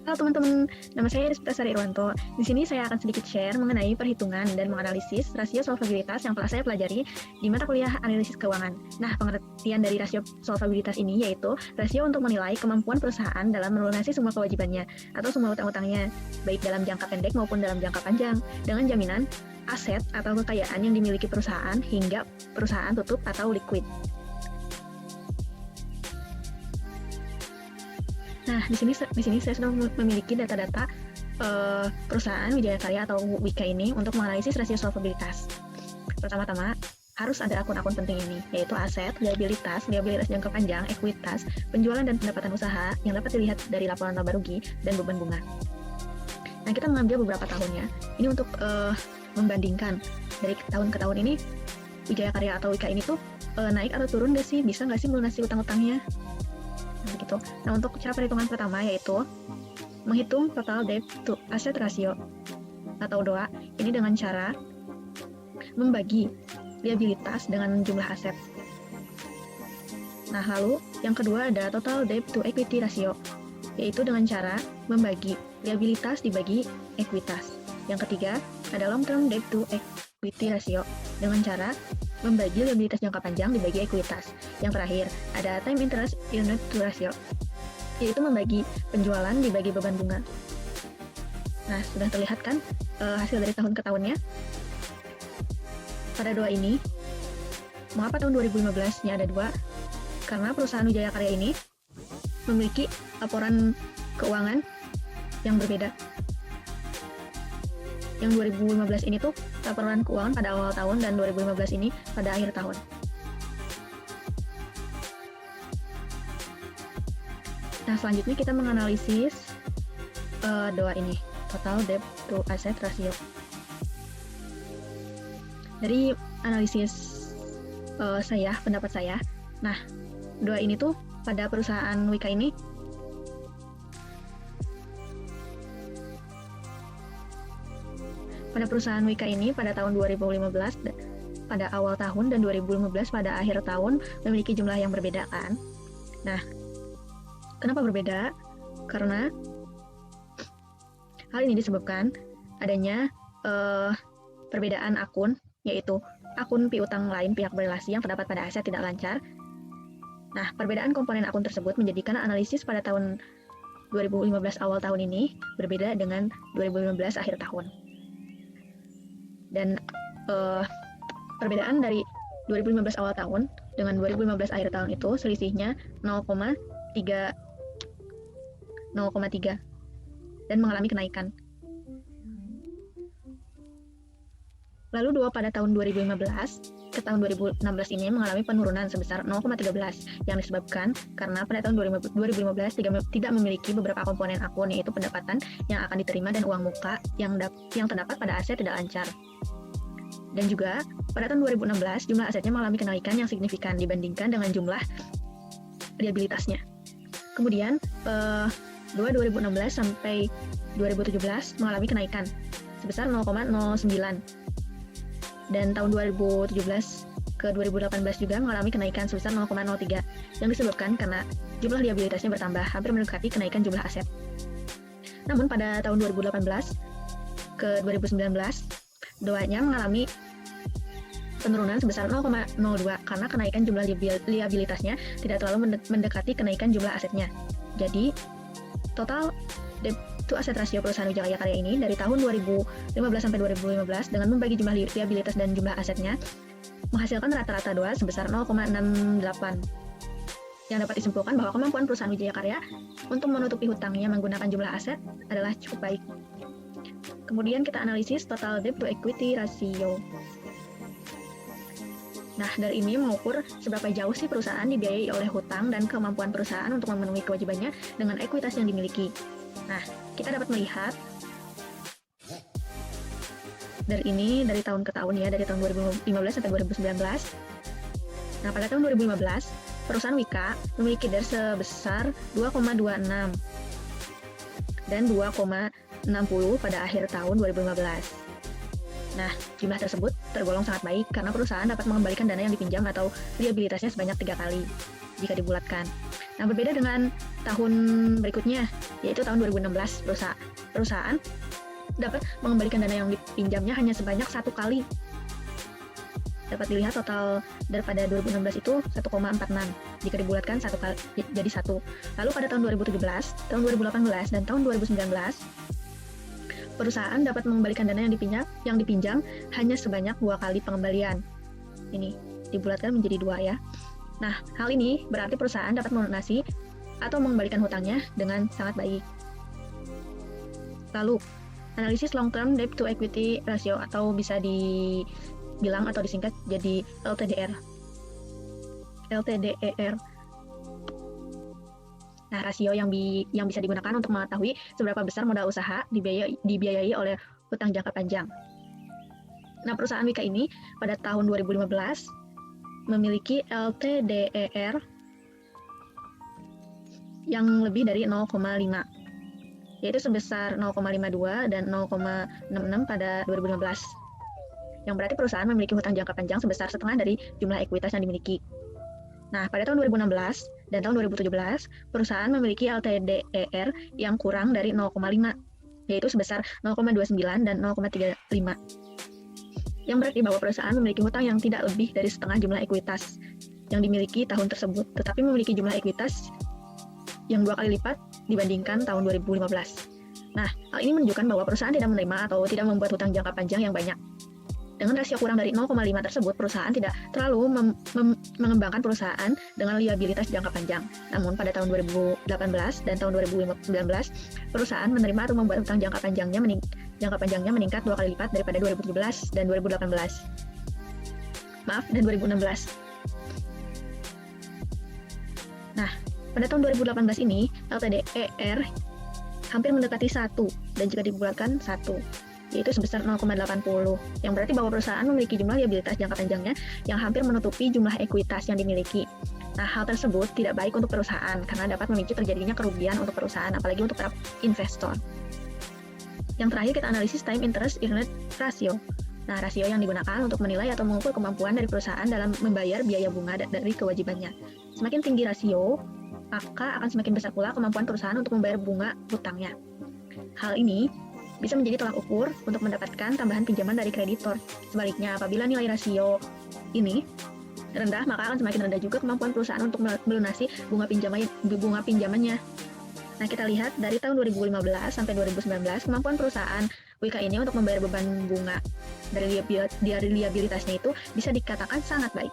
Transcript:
Halo teman-teman, nama saya Rizky Sari Irwanto. Di sini saya akan sedikit share mengenai perhitungan dan menganalisis rasio solvabilitas yang telah saya pelajari di mata kuliah analisis keuangan. Nah, pengertian dari rasio solvabilitas ini yaitu rasio untuk menilai kemampuan perusahaan dalam melunasi semua kewajibannya atau semua utang-utangnya, baik dalam jangka pendek maupun dalam jangka panjang, dengan jaminan aset atau kekayaan yang dimiliki perusahaan hingga perusahaan tutup atau liquid. Nah, di sini saya sudah memiliki data-data perusahaan Wijaya Karya atau Wika ini untuk menganalisis rasio solvabilitas. Pertama-tama, harus ada akun-akun penting ini, yaitu aset, liabilitas jangka panjang, ekuitas, penjualan dan pendapatan usaha yang dapat dilihat dari laporan laba rugi dan beban bunga. Nah, kita mengambil beberapa tahunnya. Ini untuk membandingkan dari tahun ke tahun ini Wijaya Karya atau Wika ini tuh naik atau turun nggak sih? Bisa nggak sih melunasi utang-utangnya? Gitu. Nah, untuk cara perhitungan pertama yaitu menghitung total debt to asset ratio atau DOA ini dengan cara membagi liabilitas dengan jumlah aset. Nah, lalu yang kedua ada total debt to equity ratio, yaitu dengan cara membagi liabilitas dibagi ekuitas. Yang ketiga ada long term debt to equity ratio dengan cara membagi liabilitas jangka panjang dibagi ekuitas. Yang terakhir, ada time interest unit to ratio, yaitu membagi penjualan dibagi beban bunga. Nah, sudah terlihat kan hasil dari tahun ke tahunnya? Pada dua ini, mengapa tahun 2015-nya ada dua? Karena perusahaan Wijaya Karya ini memiliki laporan keuangan yang berbeda. Yang 2015 ini tuh laporan keuangan pada awal tahun dan 2015 ini pada akhir tahun. Nah, selanjutnya kita menganalisis DOA ini, total debt to asset ratio. Dari analisis pendapat saya, nah, DOA ini tuh pada perusahaan Wika ini pada tahun 2015 pada awal tahun dan 2015 pada akhir tahun memiliki jumlah yang berbeda kan. Nah, kenapa berbeda? Karena hal ini disebabkan adanya perbedaan akun, yaitu akun piutang lain pihak berelasi yang terdapat pada aset tidak lancar. Nah, perbedaan komponen akun tersebut menjadikan analisis pada tahun 2015 awal tahun ini berbeda dengan 2015 akhir tahun. Dan perbedaan dari 2015 awal tahun dengan 2015 akhir tahun itu selisihnya 0,3 dan mengalami kenaikan. Lalu DOA pada tahun 2015 ke tahun 2016 ini mengalami penurunan sebesar 0,13 yang disebabkan karena pada tahun 2015 tidak memiliki beberapa komponen akun, yaitu pendapatan yang akan diterima dan uang muka yang terdapat pada aset tidak lancar. Dan juga pada tahun 2016 jumlah asetnya mengalami kenaikan yang signifikan dibandingkan dengan jumlah liabilitasnya. Kemudian DOA 2016 sampai 2017 mengalami kenaikan sebesar 0,09. Dan tahun 2017 ke 2018 juga mengalami kenaikan sebesar 0,03 yang disebabkan karena jumlah liabilitasnya bertambah hampir mendekati kenaikan jumlah aset. Namun pada tahun 2018 ke 2019 DOA-nya mengalami penurunan sebesar 0,02 karena kenaikan jumlah liabilitasnya tidak terlalu mendekati kenaikan jumlah asetnya. Jadi, total debt to asset ratio perusahaan Wijaya Karya ini dari tahun 2015 sampai 2015 dengan membagi jumlah liabilitas dan jumlah asetnya menghasilkan rata-rata DOA sebesar 0,68. Yang dapat disimpulkan bahwa kemampuan perusahaan Wijaya Karya untuk menutupi hutangnya menggunakan jumlah aset adalah cukup baik. Kemudian kita analisis total debt to equity ratio. Nah, dari ini mengukur seberapa jauh sih perusahaan dibiayai oleh hutang dan kemampuan perusahaan untuk memenuhi kewajibannya dengan ekuitas yang dimiliki. Nah, kita dapat melihat dari tahun ke tahun ya, dari tahun 2015 sampai 2019. Nah, pada tahun 2015, perusahaan Wika memiliki DER sebesar 2,26 dan 2,60 pada akhir tahun 2015. Nah, jumlah tersebut tergolong sangat baik karena perusahaan dapat mengembalikan dana yang dipinjam atau liabilitasnya sebanyak 3 kali jika dibulatkan. Nah, berbeda dengan tahun berikutnya, yaitu tahun 2016, perusahaan dapat mengembalikan dana yang dipinjamnya hanya sebanyak 1 kali. Dapat dilihat total daripada 2016 itu 1,46 jika dibulatkan 1 kali jadi 1. Lalu pada tahun 2017, tahun 2018, dan tahun 2019, perusahaan dapat mengembalikan dana yang dipinjam hanya sebanyak 2 kali pengembalian. Ini dibulatkan menjadi 2 ya. Nah, hal ini berarti perusahaan dapat melunasi atau mengembalikan hutangnya dengan sangat baik. Lalu, analisis long term debt to equity ratio atau bisa dibilang atau disingkat jadi LTDR. LTDER. Nah, rasio yang bisa digunakan untuk mengetahui seberapa besar modal usaha dibiayai oleh hutang jangka panjang. Nah, perusahaan Wika ini pada tahun 2015 memiliki LTDER yang lebih dari 0,5, yaitu sebesar 0,52 dan 0,66 pada 2015. Yang berarti perusahaan memiliki hutang jangka panjang sebesar setengah dari jumlah ekuitas yang dimiliki. Nah, pada tahun 2016 dan tahun 2017, perusahaan memiliki LTDER yang kurang dari 0,5, yaitu sebesar 0,29 dan 0,35. Yang berarti bahwa perusahaan memiliki hutang yang tidak lebih dari setengah jumlah ekuitas yang dimiliki tahun tersebut, tetapi memiliki jumlah ekuitas yang 2 kali lipat dibandingkan tahun 2015. Nah, hal ini menunjukkan bahwa perusahaan tidak menerima atau tidak membuat hutang jangka panjang yang banyak. Dengan rasio kurang dari 0,5 tersebut, perusahaan tidak terlalu mengembangkan perusahaan dengan liabilitas jangka panjang. Namun pada tahun 2018 dan tahun 2019, perusahaan menerima atau membuat hutang jangka panjangnya meningkat 2 kali lipat daripada 2017 dan 2018. Maaf, dan 2016. Nah, pada tahun 2018 ini, LTDER hampir mendekati 1, dan jika dibulatkan 1, yaitu sebesar 0,80, yang berarti bahwa perusahaan memiliki jumlah liabilitas jangka panjangnya yang hampir menutupi jumlah ekuitas yang dimiliki. Nah, hal tersebut tidak baik untuk perusahaan karena dapat memicu terjadinya kerugian untuk perusahaan, apalagi untuk para investor. Yang terakhir, kita analisis time interest earned ratio. Nah, rasio yang digunakan untuk menilai atau mengukur kemampuan dari perusahaan dalam membayar biaya bunga dari kewajibannya. Semakin tinggi rasio, maka akan semakin besar pula kemampuan perusahaan untuk membayar bunga hutangnya. Hal ini bisa menjadi tolak ukur untuk mendapatkan tambahan pinjaman dari kreditor. Sebaliknya, apabila nilai rasio ini rendah, maka akan semakin rendah juga kemampuan perusahaan untuk melunasi bunga pinjamannya. Nah, kita lihat dari tahun 2015 sampai 2019, kemampuan perusahaan Wika ini untuk membayar beban bunga dari liabilitasnya itu bisa dikatakan sangat baik.